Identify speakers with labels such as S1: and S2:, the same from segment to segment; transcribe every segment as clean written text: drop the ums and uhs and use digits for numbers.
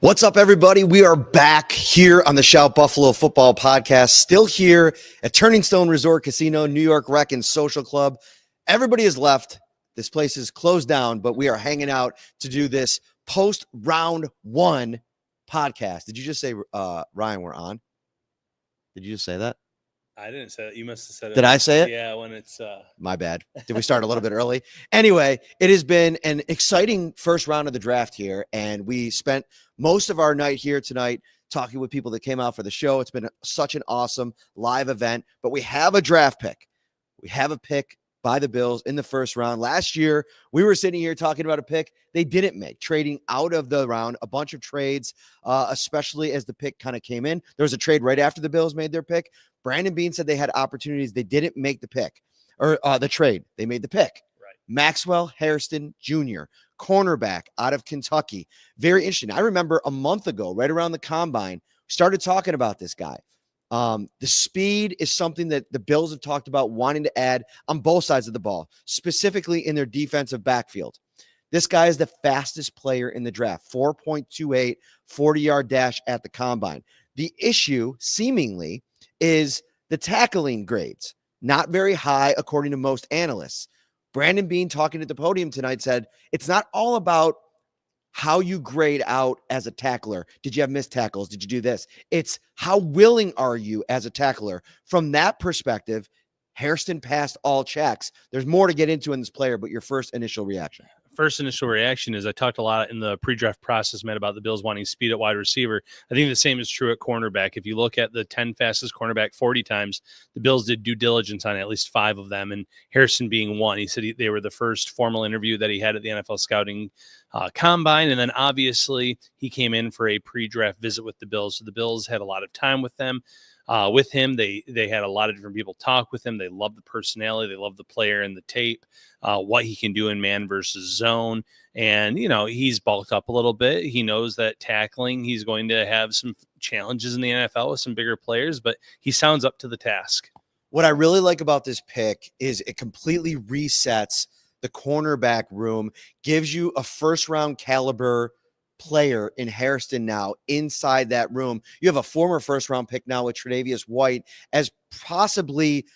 S1: What's up, everybody? We are back here on the Shout Buffalo Football Podcast, still here at Turning Stone Resort Casino, New York Rec and Social Club. Everybody has left. This place is closed down, but we are hanging out to do this post-round one podcast. Did you just say, Ryan, we're on? Did you just say that?
S2: I didn't say it. You must have said it.
S1: Did I say it?
S2: Yeah, when it's
S1: my bad. Did we start a little bit early? Anyway, it has been an exciting first round of the draft here, and we spent most of our night here tonight talking with people that came out for the show. It's been such an awesome live event, but we have a draft pick. We have a pick by the Bills in the first round. Last year, we were sitting here talking about a pick they didn't make, trading out of the round, a bunch of trades, especially as the pick kind of came in. There was a trade right after the Bills made their pick. Brandon Beane said they had opportunities. They didn't make the pick or the trade. They made the pick.
S2: Right. Maxwell
S1: Hairston Jr., cornerback out of Kentucky. Very interesting. I remember a month ago, right around the combine, started talking about this guy. The speed is something that the Bills have talked about wanting to add on both sides of the ball, specifically in their defensive backfield. This guy is the fastest player in the draft, 4.28, 40-yard dash at the combine. The issue, seemingly, is the tackling grades. Not very high, according to most analysts. Brandon Beane, talking at the podium tonight, said it's not all about how you grade out as a tackler. Did you have missed tackles? Did you do this? It's how willing are you as a tackler? From that perspective, Hairston passed all checks. There's more to get into in this player, but your first initial reaction.
S2: First initial reaction is I talked a lot in the pre-draft process, Matt, about the Bills wanting speed at wide receiver. I think the same is true at cornerback. If you look at the 10 fastest cornerback 40 times, the Bills did due diligence on at least 5 of them, and Hairston being one. He said they were the first formal interview that he had at the NFL scouting combine, and then obviously he came in for a pre-draft visit with the Bills. So the Bills had a lot of time with them. With him, they had a lot of different people talk with him. They love the personality. They love the player and the tape, what he can do in man versus zone. And, you know, he's bulked up a little bit. He knows that tackling, he's going to have some challenges in the NFL with some bigger players, but he sounds up to the task.
S1: What I really like about this pick is it completely resets the cornerback room, gives you a first-round caliber player in Hairston now inside that room. You have a former first-round pick now with Tre'Davious White as possibly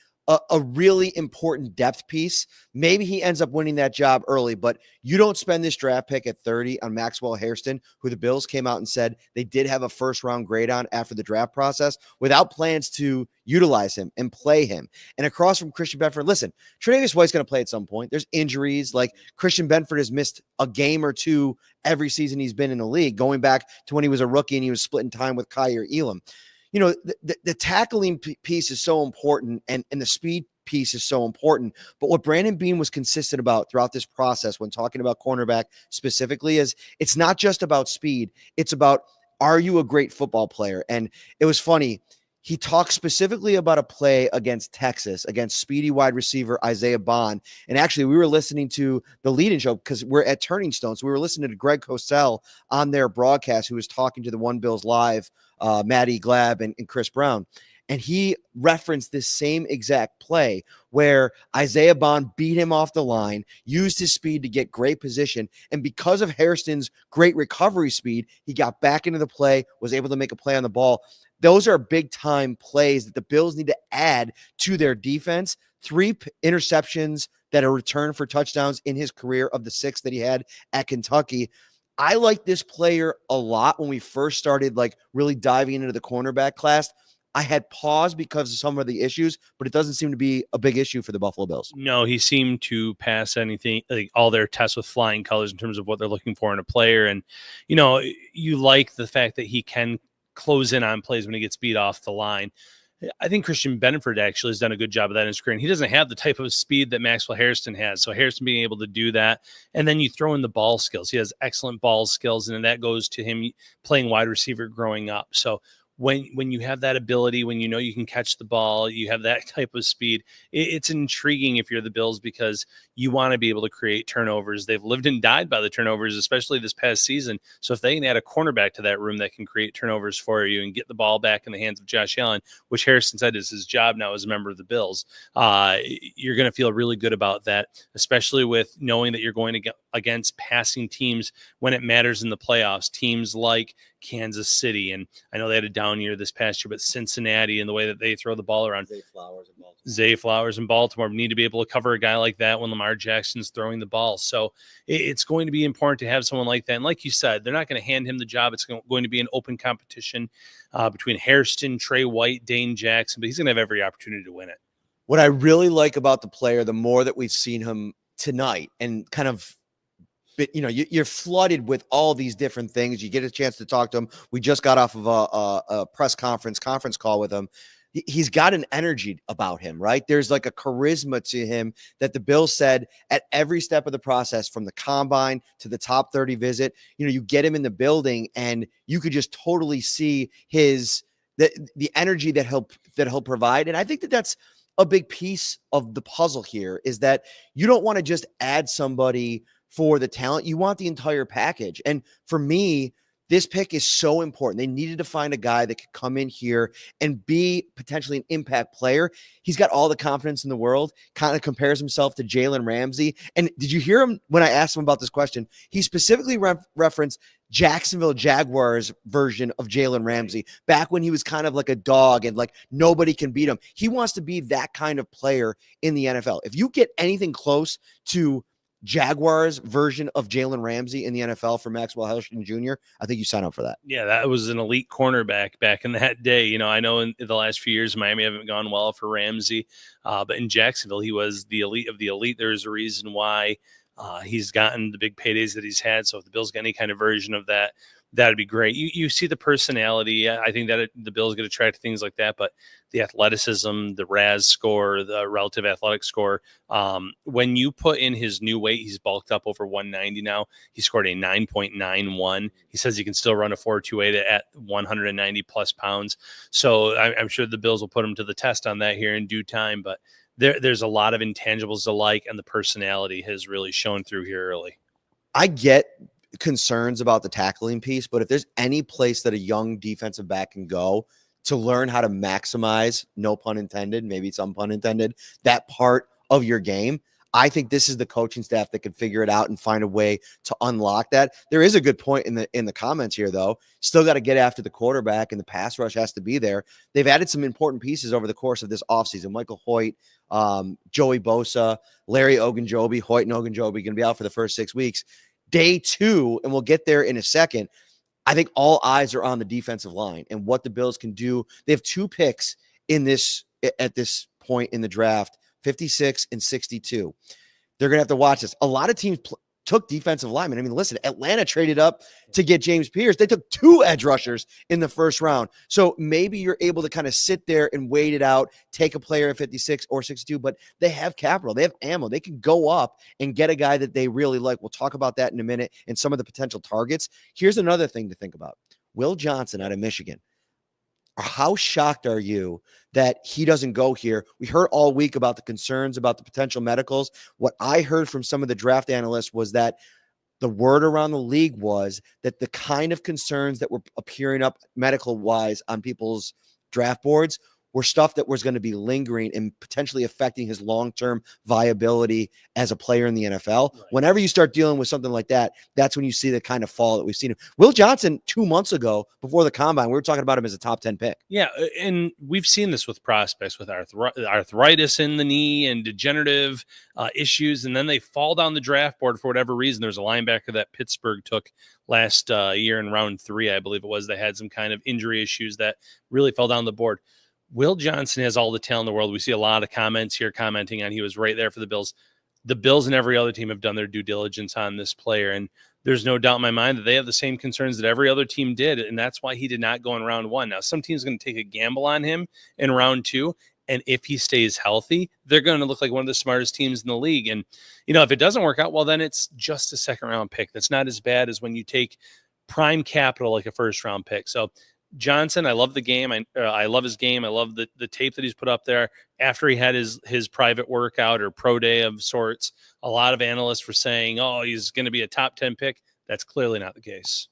S1: a really important depth piece. Maybe he ends up winning that job early, but you don't spend this draft pick at 30 on Maxwell Hairston, who the Bills came out and said they did have a first-round grade on after the draft process, without plans to utilize him and play him. And across from Christian Benford, listen, Tre'Davious White's going to play at some point. There's injuries. Like Christian Benford has missed a game or two every season he's been in the league, going back to when he was a rookie and he was splitting time with Kyer Elam. You know, the tackling piece is so important, and the speed piece is so important. But what Brandon Beane was consistent about throughout this process when talking about cornerback specifically is it's not just about speed. It's about, are you a great football player? And it was funny. He talked specifically about a play against Texas, against speedy wide receiver Isaiah Bond. And actually, we were listening to the lead-in show because we're at Turning Stone. So we were listening to Greg Cosell on their broadcast, who was talking to the One Bills Live, Maddie Glab and Chris Brown. And he referenced this same exact play where Isaiah Bond beat him off the line, used his speed to get great position. And because of Hairston's great recovery speed, he got back into the play, was able to make a play on the ball. Those are big time plays that the Bills need to add to their defense. 3 interceptions that are returned for touchdowns in his career of the 6 that he had at Kentucky. I like this player a lot. When we first started like really diving into the cornerback class, I had pause because of some of the issues, but it doesn't seem to be a big issue for the Buffalo Bills.
S2: No, he seemed to pass anything, like all their tests with flying colors in terms of what they're looking for in a player. And, you know, you like the fact that he can close in on plays when he gets beat off the line. I think Christian Benford actually has done a good job of that in his career. And he doesn't have the type of speed that Maxwell Hairston has. So Hairston being able to do that. And then you throw in the ball skills. He has excellent ball skills. And that goes to him playing wide receiver growing up. So when you have that ability, when you know you can catch the ball, you have that type of speed, it's intriguing if you're the Bills because you want to be able to create turnovers. They've lived and died by the turnovers, especially this past season. So if they can add a cornerback to that room that can create turnovers for you and get the ball back in the hands of Josh Allen, which Hairston said is his job now as a member of the Bills, you're going to feel really good about that, especially with knowing that you're going to get against passing teams when it matters in the playoffs, teams like Kansas City. And I know they had a down year this past year, but Cincinnati and the way that they throw the ball around. Zay Flowers in Baltimore need to be able to cover a guy like that when Lamar Jackson's throwing the ball. So it's going to be important to have someone like that. And like you said, they're not going to hand him the job. It's going to be an open competition between Hairston, Trey White, Dane Jackson, but he's going to have every opportunity to win it.
S1: What I really like about the player, the more that we've seen him tonight, and kind of, you're flooded with all these different things. You get a chance to talk to him. We just got off of a press conference call with him. He's got an energy about him, right? There's like a charisma to him that the Bills said at every step of the process, from the combine to the top 30 visit, you get him in the building and you could just totally see the energy that he'll provide. And I think that's a big piece of the puzzle here, is that you don't want to just add somebody for the talent. You want the entire package. And for me, this pick is so important. They needed to find a guy that could come in here and be potentially an impact player. He's got all the confidence in the world, kind of compares himself to Jalen Ramsey. And did you hear him when I asked him about this question? He specifically referenced Jacksonville Jaguars version of Jalen Ramsey back when he was kind of like a dog and like nobody can beat him. He wants to be that kind of player in the NFL. If you get anything close to Jaguars version of Jalen Ramsey in the NFL for Maxwell Hairston Jr., I think you sign up for that.
S2: Yeah, that was an elite cornerback back in that day. I know in the last few years, Miami haven't gone well for Ramsey, but in Jacksonville, he was the elite of the elite. There's a reason why he's gotten the big paydays that he's had. So if the Bills get any kind of version of that, that'd be great. You see the personality. I think that the Bills get attracted to things like that, but the athleticism, the RAS score, the relative athletic score, when you put in his new weight, he's bulked up over 190 now. He scored a 9.91. He says he can still run a 4.28 at 190 plus pounds. So I'm sure the Bills will put him to the test on that here in due time, but there's a lot of intangibles to like, and the personality has really shown through here early.
S1: I get concerns about the tackling piece, but if there's any place that a young defensive back can go to learn how to maximize, no pun intended, maybe some pun intended, that part of your game, I think this is the coaching staff that could figure it out and find a way to unlock that. There is a good point in the comments here, though. Still got to get after the quarterback, and the pass rush has to be there. They've added some important pieces over the course of this offseason. Michael Hoyt, Joey Bosa, Larry Ogunjobi. Hoyt and Ogunjobi going to be out for the first 6 weeks. Day 2, and we'll get there in a second, I think all eyes are on the defensive line and what the Bills can do. They have 2 picks at this point in the draft, 56 and 62. They're going to have to watch this. A lot of teams took defensive linemen. I mean, listen, Atlanta traded up to get James Pierce. They took 2 edge rushers in the first round. So maybe you're able to kind of sit there and wait it out, take a player at 56 or 62, but they have capital. They have ammo. They can go up and get a guy that they really like. We'll talk about that in a minute and some of the potential targets. Here's another thing to think about. Will Johnson out of Michigan. How shocked are you that he doesn't go here? We heard all week about the concerns about the potential medicals. What I heard from some of the draft analysts was that the word around the league was that the kind of concerns that were appearing up medical-wise on people's draft boards were stuff that was going to be lingering and potentially affecting his long-term viability as a player in the NFL. Right. Whenever you start dealing with something like that, that's when you see the kind of fall that we've seen. Will Johnson, 2 months ago, before the combine, we were talking about him as a top 10 pick.
S2: Yeah, and we've seen this with prospects with arthritis in the knee and degenerative issues, and then they fall down the draft board for whatever reason. There's a linebacker that Pittsburgh took last year in round 3, I believe it was. They had some kind of injury issues that really fell down the board. Will Johnson has all the talent in the world. We see a lot of comments here commenting on he was right there for the Bills. The Bills and every other team have done their due diligence on this player, and there's no doubt in my mind that they have the same concerns that every other team did, and that's why he did not go in round 1. Now, some teams are going to take a gamble on him in round 2, and if he stays healthy, they're going to look like one of the smartest teams in the league. And, if it doesn't work out, well, then it's just a second-round pick. That's not as bad as when you take prime capital like a first-round pick. So, Johnson, I love the game. I love his game. I love the tape that he's put up there after he had his private workout or pro day of sorts. A lot of analysts were saying, oh, he's going to be a top 10 pick. That's clearly not the case.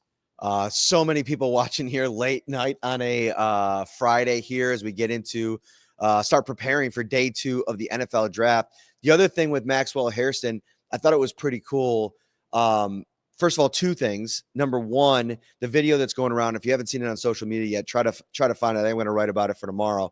S1: So many people watching here late night on a Friday here as we get into start preparing for day 2 of the NFL draft. The other thing with Maxwell Hairston, I thought it was pretty cool. first of all, two things. Number one, the video that's going around, if you haven't seen it on social media yet, try to find it. I'm going to write about it for tomorrow.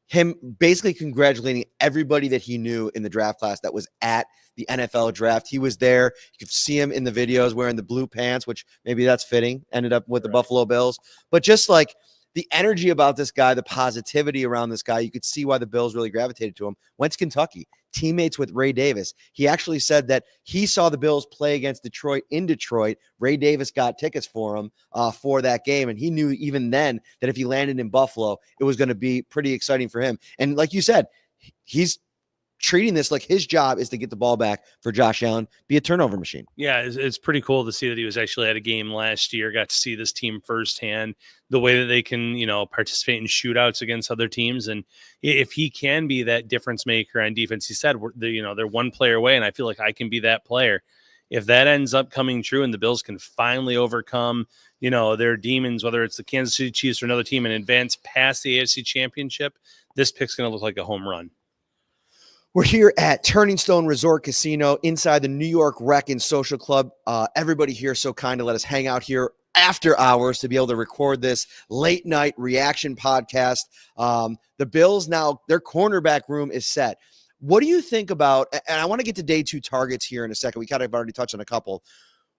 S1: Him basically congratulating everybody that he knew in the draft class that was at the NFL draft. He was there. You could see him in the videos wearing the blue pants, which maybe that's fitting, ended up with the Buffalo Bills. But just like the energy about this guy, the positivity around this guy, you could see why the Bills really gravitated to him. Went to Kentucky, teammates with Ray Davis. He actually said that he saw the Bills play against Detroit in Detroit. Ray Davis got tickets for him for that game, and he knew even then that if he landed in Buffalo, it was going to be pretty exciting for him. And like you said, he's treating this like his job is to get the ball back for Josh Allen, be a turnover machine.
S2: Yeah, it's pretty cool to see that he was actually at a game last year, got to see this team firsthand, the way that they can, participate in shootouts against other teams. And if he can be that difference maker on defense, he said, they're one player away, and I feel like I can be that player. If that ends up coming true and the Bills can finally overcome, their demons, whether it's the Kansas City Chiefs or another team, and advance past the AFC Championship, this pick's going to look like a home run.
S1: We're here at Turning Stone Resort Casino inside the New York Rec and Social Club. Everybody here so kind to let us hang out here after hours to be able to record this late night reaction podcast. The Bills now, their cornerback room is set. What do you think about, and I want to get to day 2 targets here in a second. We kind of already touched on a couple.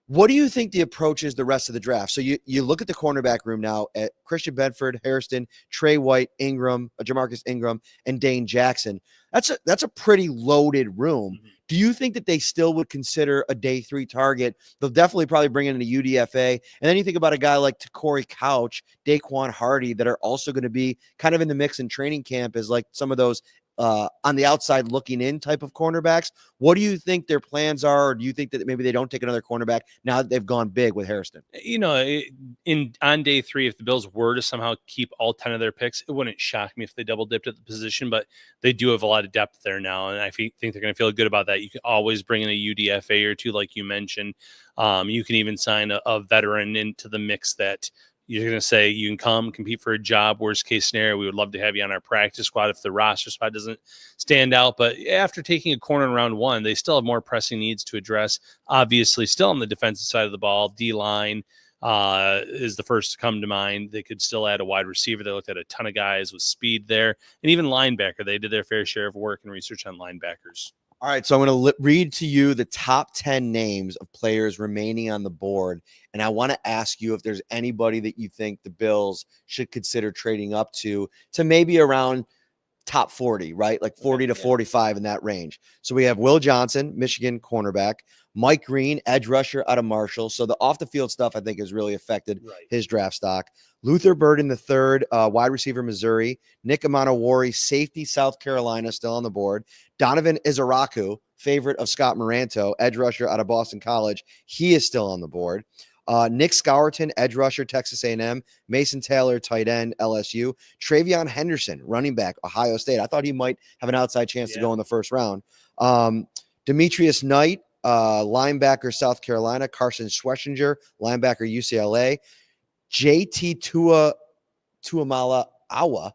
S1: What do you think the approach is the rest of the draft? So you look at the cornerback room now at Christian Benford, Hairston, Trey White, Ingram, Jamarcus Ingram, and Dane Jackson. That's a pretty loaded room. Mm-hmm. Do you think that they still would consider a day 3 target? They'll definitely probably bring in a UDFA. And then you think about a guy like Corey Couch, Daquan Hardy, that are also going to be kind of in the mix in training camp as like some of those on the outside looking in type of cornerbacks. What do you think their plans are? Or do you think that maybe they don't take another cornerback now that they've gone big with Hairston?
S2: On day 3, if the Bills were to somehow keep all 10 of their picks, it wouldn't shock me if they double dipped at the position, but they do have a lot of depth there now. And I think they're going to feel good about that. You can always bring in a UDFA or two, like you mentioned. You can even sign a veteran into the mix that you're going to say you can come compete for a job. Worst case scenario, we would love to have you on our practice squad if the roster spot doesn't stand out. But after taking a corner in round 1, they still have more pressing needs to address. Obviously, still on the defensive side of the ball, D-line is the first to come to mind. They could still add a wide receiver. They looked at a ton of guys with speed there, and even linebacker. They did their fair share of work and research on linebackers.
S1: All right, so I'm going to read to you the top 10 names of players remaining on the board, and I want to ask you if there's anybody that you think the Bills should consider trading up to maybe around top 40, right? Like 40 to 45 in that range. So we have Will Johnson, Michigan cornerback, Mike Green, edge rusher out of Marshall. So the off-the-field stuff, I think, has really affected his draft stock. Luther Burden III, wide receiver, Missouri. Nick Amanawari, safety, South Carolina, still on the board. Donovan Izaraku, favorite of Scott Moranto, edge rusher out of Boston College. He is still on the board. Nick Scourton, edge rusher, Texas A&M. Mason Taylor, tight end, LSU. Travion Henderson, running back, Ohio State. I thought he might have an outside chance to go in the first round. Demetrius Knight, linebacker, South Carolina. Carson Schwessinger, linebacker, UCLA. JT Tuamala Awa.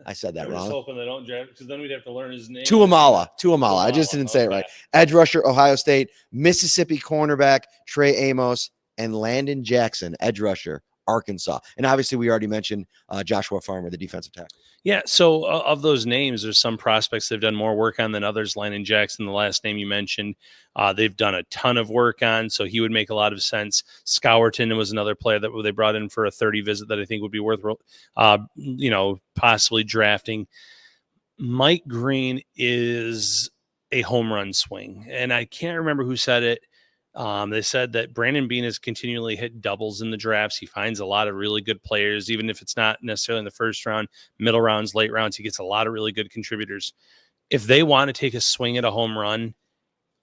S1: I said that wrong.
S2: I was hoping they don't draft because then we'd have to learn his name.
S1: Tuamala. I just didn't say it right. Edge rusher, Ohio State. Mississippi cornerback, Trey Amos. And Landon Jackson, edge rusher, Arkansas. And obviously, we already mentioned Joshua Farmer, the defensive tackle.
S2: Yeah, so of those names, there's some prospects they've done more work on than others. Landon Jackson, the last name you mentioned, they've done a ton of work on, so he would make a lot of sense. Scourton was another player that they brought in for a 30 visit that I think would be worth, possibly drafting. Mike Green is a home run swing, and I can't remember who said it. They said that Brandon Beane has continually hit doubles in the drafts. He finds a lot of really good players, even if it's not necessarily in the first round, middle rounds, late rounds. He gets a lot of really good contributors. If they want to take a swing at a home run,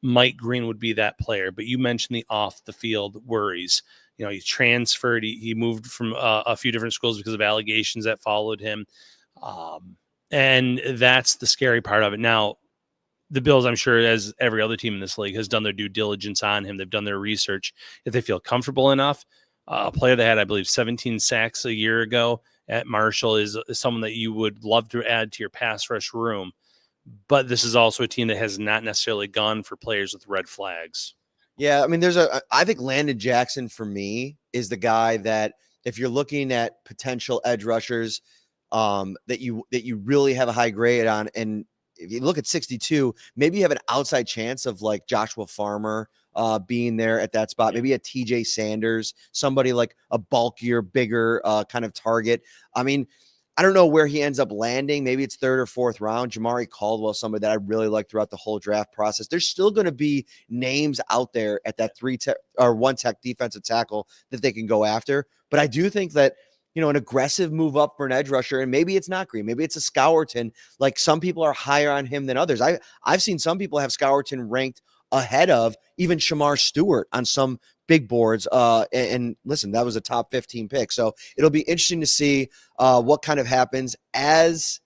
S2: Mike Green would be that player. But you mentioned the off the field worries. He transferred. He moved from a few different schools because of allegations that followed him. And that's the scary part of it. Now, the Bills, I'm sure, as every other team in this league, has done their due diligence on him. They've done their research. If they feel comfortable enough, a player that had, I believe, 17 sacks a year ago at Marshall is someone that you would love to add to your pass rush room. But this is also a team that has not necessarily gone for players with red flags.
S1: Yeah, I mean, I think Landon Jackson for me is the guy that if you're looking at potential edge rushers, that you really have a high grade on, and if you look at 62, maybe you have an outside chance of like Joshua Farmer being there at that spot, maybe a TJ Sanders, somebody like a bulkier, bigger kind of target. I mean, I don't know where he ends up landing. Maybe it's third or fourth round. Jamari Caldwell, somebody that I really like throughout the whole draft process. There's still going to be names out there at that 3-tech or 1-tech defensive tackle that they can go after. But I do think that, an aggressive move up for an edge rusher, and maybe it's not Green, maybe it's a Scourton. Like some people are higher on him than others. I've seen some people have Scourton ranked ahead of even Shamar Stewart on some big boards. And listen, that was a top 15 pick. So it'll be interesting to see what kind of happens as,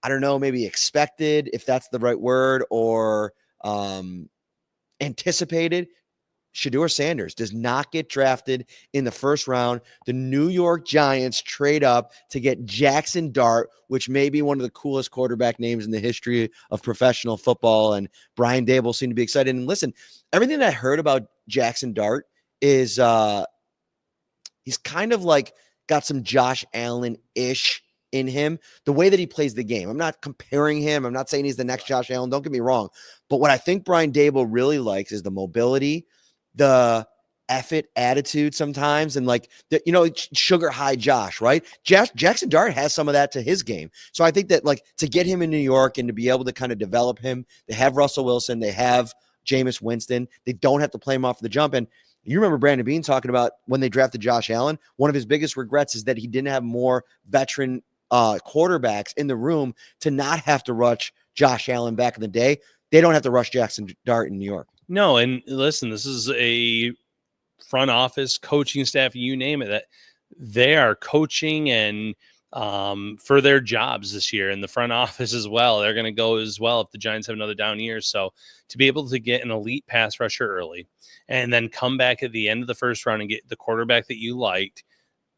S1: I don't know, maybe expected, if that's the right word, or anticipated. Shedeur Sanders does not get drafted in the first round. The New York Giants trade up to get Jackson Dart, which may be one of the coolest quarterback names in the history of professional football. And Brian Dable seemed to be excited. And listen, everything that I heard about Jackson Dart is he's kind of like got some Josh Allen-ish in him, the way that he plays the game. I'm not comparing him. I'm not saying he's the next Josh Allen. Don't get me wrong. But what I think Brian Dable really likes is the mobility, the effort attitude sometimes, and like sugar high Josh, right? Jackson Dart has some of that to his game. So I think that like to get him in New York and to be able to kind of develop him, they have Russell Wilson, they have Jameis Winston, they don't have to play him off the jump. And you remember Brandon Beane talking about when they drafted Josh Allen, one of his biggest regrets is that he didn't have more veteran quarterbacks in the room to not have to rush Josh Allen back in the day. They don't have to rush Jackson Dart in New York.
S2: No, and listen, this is a front office, coaching staff, you name it, that they are coaching and for their jobs this year, and the front office as well. They're going to go as well if the Giants have another down year. So to be able to get an elite pass rusher early and then come back at the end of the first round and get the quarterback that you liked,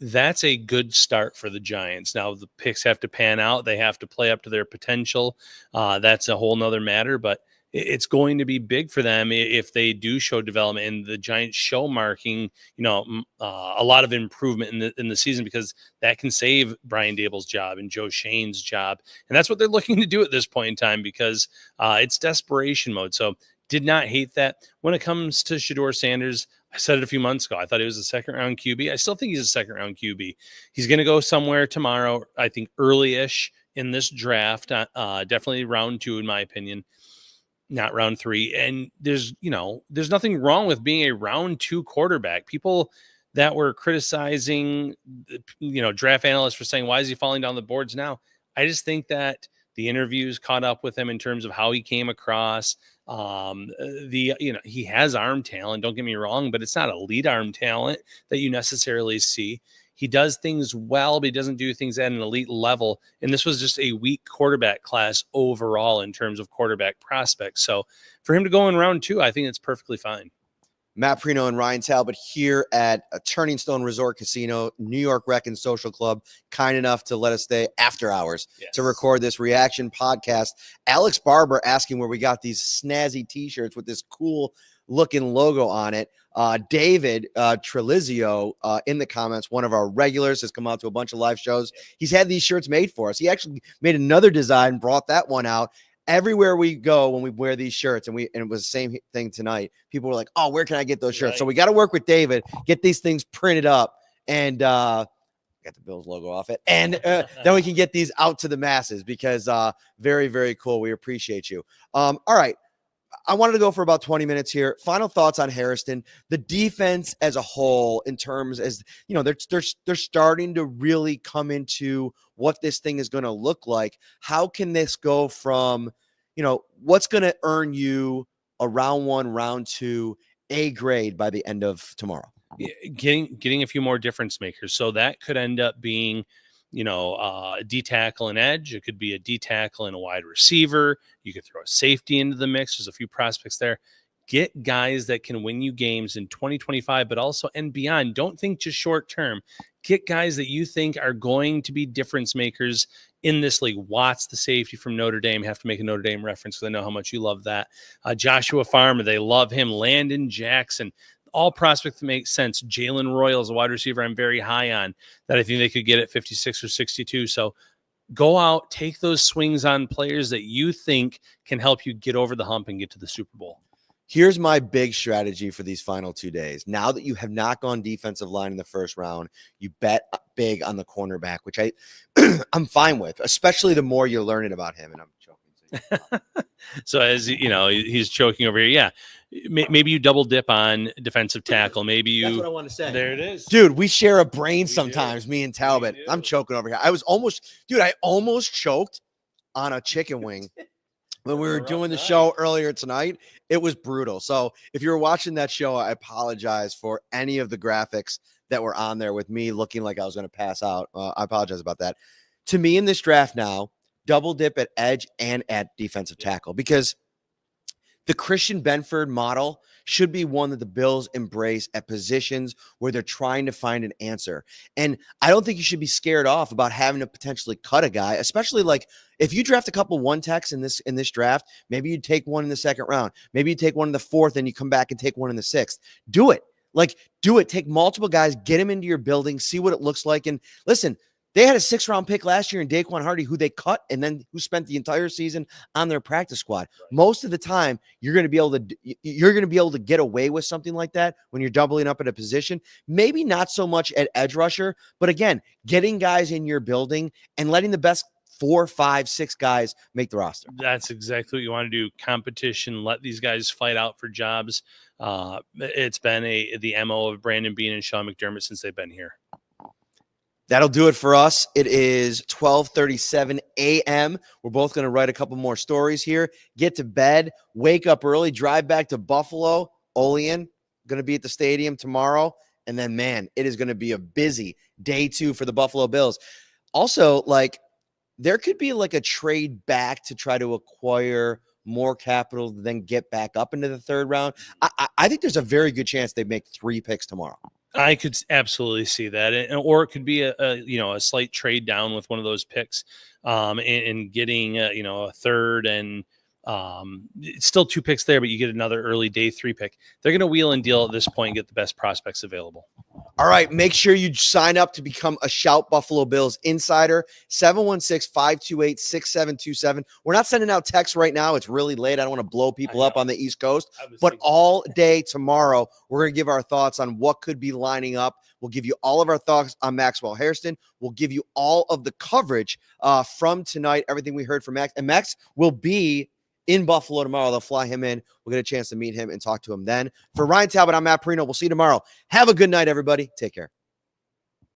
S2: that's a good start for the Giants. Now the picks have to pan out. They have to play up to their potential. That's a whole nother matter, but it's going to be big for them if they do show development and the Giants show marking, a lot of improvement in the season, because that can save Brian Dable's job and Joe Shane's job. And that's what they're looking to do at this point in time, because it's desperation mode. So did not hate that. When it comes to Shedeur Sanders, I said it a few months ago, I thought he was a second-round QB. I still think he's a second-round QB. He's going to go somewhere tomorrow, I think early-ish in this draft, definitely round 2 in my opinion. Not round 3. And there's nothing wrong with being a round 2 quarterback. People that were criticizing, draft analysts for saying, why is he falling down the boards now? I just think that the interviews caught up with him in terms of how he came across. He has arm talent, don't get me wrong, but it's not elite arm talent that you necessarily see. He does things well, but he doesn't do things at an elite level. And this was just a weak quarterback class overall in terms of quarterback prospects. So for him to go in round 2, I think it's perfectly fine.
S1: Matt Parrino and Ryan Talbot here at a Turning Stone Resort Casino, New York Rec and Social Club, kind enough to let us stay after hours to record this reaction podcast. Alex Barber asking where we got these snazzy t-shirts with this cool looking logo on it. David Trelizio in the comments, one of our regulars, has come out to a bunch of live shows. He's had these shirts made for us. He actually made another design, brought that one out. Everywhere we go when we wear these shirts, and it was the same thing tonight, people were like, oh, where can I get those shirts? Right. So we got to work with David, get these things printed up, and got the Bills logo off it, and then we can get these out to the masses, because very, very cool. We appreciate you. All right. I wanted to go for about 20 minutes here. Final thoughts on Hairston, the defense as a whole, in terms as, they're starting to really come into what this thing is going to look like. How can this go from, what's going to earn you a round 1, round 2 A grade by the end of tomorrow?
S2: Getting a few more difference makers. So that could end up being, a D tackle and edge. It could be a D tackle and a wide receiver. You could throw a safety into the mix. There's a few prospects there. Get guys that can win you games in 2025, but also and beyond. Don't think just short term. Get guys that you think are going to be difference makers in this league. Watts, the safety from Notre Dame, have to make a Notre Dame reference because I know how much you love that. Joshua Farmer, they love him. Landon Jackson, all prospects that make sense. Jalen Royal is a wide receiver I'm very high on that I think they could get at 56 or 62. So go out, take those swings on players that you think can help you get over the hump and get to the Super Bowl.
S1: Here's my big strategy for these final 2 days. Now that you have not gone defensive line in the first round, you bet big on the cornerback, which I'm fine with, especially the more you're learning about him. And I'm joking.
S2: So as you know, he's choking over here. Yeah. Maybe you double dip on defensive tackle. Maybe you.
S1: That's what I want to say.
S2: There it is.
S1: Dude, we share a brain sometimes, me and Talbot. I'm choking over here. I almost choked on a chicken wing when we were doing the show earlier tonight. It was brutal. So if you're watching that show, I apologize for any of the graphics that were on there with me looking like I was going to pass out. I apologize about that. To me in this draft now, double dip at edge and at defensive tackle, because the Christian Benford model should be one that the Bills embrace at positions where they're trying to find an answer. And I don't think you should be scared off about having to potentially cut a guy, especially like if you draft a couple one techs in this draft, maybe you take one in the second round, maybe you take one in the fourth and you come back and take one in the sixth. Do it. Take multiple guys, get them into your building, see what it looks like. And listen, they had a 6th-round pick last year in Daquan Hardy, who they cut and then who spent the entire season on their practice squad. Most of the time, you're going to be able to get away with something like that when you're doubling up at a position. Maybe not so much at edge rusher, but again, getting guys in your building and letting the best 4, 5, 6 guys make the roster.
S2: That's exactly what you want to do. Competition, let these guys fight out for jobs. It's been the MO of Brandon Beane and Sean McDermott since they've been here.
S1: That'll do it for us. It is 12:37 a.m. We're both going to write a couple more stories here, get to bed, wake up early, drive back to Buffalo. Olean going to be at the stadium tomorrow. And then, man, it is going to be a busy day 2 for the Buffalo Bills. Also, there could be a trade back to try to acquire more capital, then get back up into the 3rd round. I think there's a very good chance they make 3 picks tomorrow.
S2: I could absolutely see that, or it could be a slight trade down with one of those picks, and getting a 3rd and it's still 2 picks there, but you get another early day 3 pick. They're going to wheel and deal at this point and get the best prospects available.
S1: All right, make sure you sign up to become a Shout Buffalo Bills insider, 716-528-6727. We're not sending out texts right now. It's really late. I don't want to blow people up on the East Coast, but all day tomorrow, we're going to give our thoughts on what could be lining up. We'll give you all of our thoughts on Maxwell Hairston. We'll give you all of the coverage from tonight, everything we heard from Max. And Max will be in Buffalo tomorrow. They'll fly him in. We'll get a chance to meet him and talk to him then. For Ryan Talbot, I'm Matt Parrino. We'll see you tomorrow. Have a good night, everybody. Take care.